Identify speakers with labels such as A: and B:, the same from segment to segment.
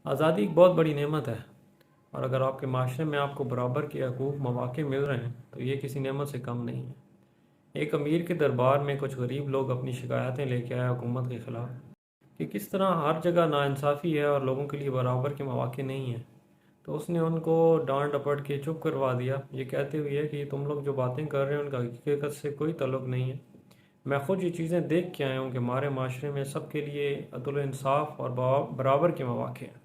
A: آزادی ایک بہت بڑی نعمت ہے، اور اگر آپ کے معاشرے میں آپ کو برابر کے حقوق مواقع مل رہے ہیں تو یہ کسی نعمت سے کم نہیں ہے۔ ایک امیر کے دربار میں کچھ غریب لوگ اپنی شکایتیں لے کے آئے حکومت کے خلاف کہ کس طرح ہر جگہ ناانصافی ہے اور لوگوں کے لیے برابر کے مواقع نہیں ہیں، تو اس نے ان کو ڈانٹ ڈپٹ کے چپ کروا دیا، یہ کہتے ہوئے کہ تم لوگ جو باتیں کر رہے ہیں ان کا حقیقت سے کوئی تعلق نہیں ہے۔ میں خود یہ چیزیں دیکھ کے آیا ہوں کہ ہمارے معاشرے میں سب کے لیے عدل و انصاف اور برابر کے مواقع ہیں۔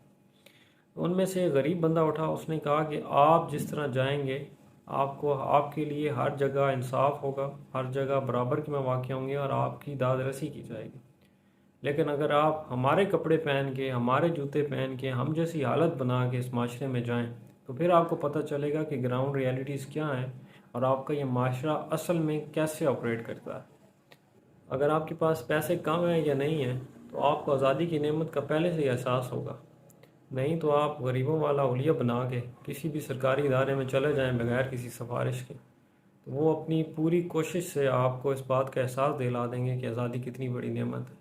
A: ان میں سے ایک غریب بندہ اٹھا، اس نے کہا کہ آپ جس طرح جائیں گے آپ کے لیے ہر جگہ انصاف ہوگا، ہر جگہ برابر کے مواقع ہوں گے اور آپ کی داد رسی کی جائے گی، لیکن اگر آپ ہمارے کپڑے پہن کے، ہمارے جوتے پہن کے، ہم جیسی حالت بنا کے اس معاشرے میں جائیں تو پھر آپ کو پتہ چلے گا کہ گراؤنڈ ریالٹیز کیا ہیں اور آپ کا یہ معاشرہ اصل میں کیسے آپریٹ کرتا ہے۔ اگر آپ کے پاس پیسے کم ہیں یا نہیں ہیں تو آپ کو آزادی کی نعمت کا پہلے سے ہی احساس ہوگا، نہیں تو آپ غریبوں والا حلیہ بنا کے کسی بھی سرکاری ادارے میں چلے جائیں بغیر کسی سفارش کے، تو وہ اپنی پوری کوشش سے آپ کو اس بات کا احساس دلا دیں گے کہ آزادی کتنی بڑی نعمت ہے۔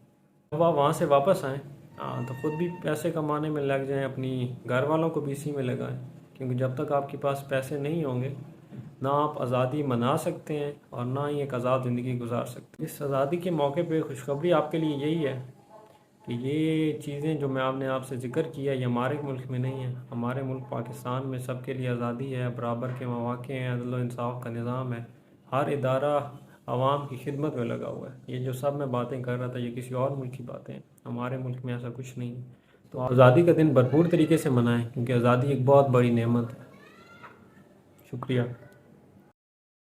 A: جب آپ وہاں سے واپس آئیں تو خود بھی پیسے کمانے میں لگ جائیں، اپنی گھر والوں کو بھی اسی میں لگائیں، کیونکہ جب تک آپ کے پاس پیسے نہیں ہوں گے نہ آپ آزادی منا سکتے ہیں اور نہ ہی ایک آزاد زندگی گزار سکتے ہیں۔ اس آزادی کے موقع پہ خوشخبری آپ کے لیے یہی ہے کہ یہ چیزیں جو میں آپ سے ذکر کیا یہ ہمارے ملک میں نہیں ہیں۔ ہمارے ملک پاکستان میں سب کے لیے آزادی ہے، برابر کے مواقع ہیں، عدل و انصاف کا نظام ہے، ہر ادارہ عوام کی خدمت میں لگا ہوا ہے۔ یہ جو سب میں باتیں کر رہا تھا یہ کسی اور ملک کی باتیں ہیں، ہمارے ملک میں ایسا کچھ نہیں ہے۔ تو آزادی کا دن بھرپور طریقے سے منائیں، کیونکہ آزادی ایک بہت بڑی نعمت ہے۔ شکریہ۔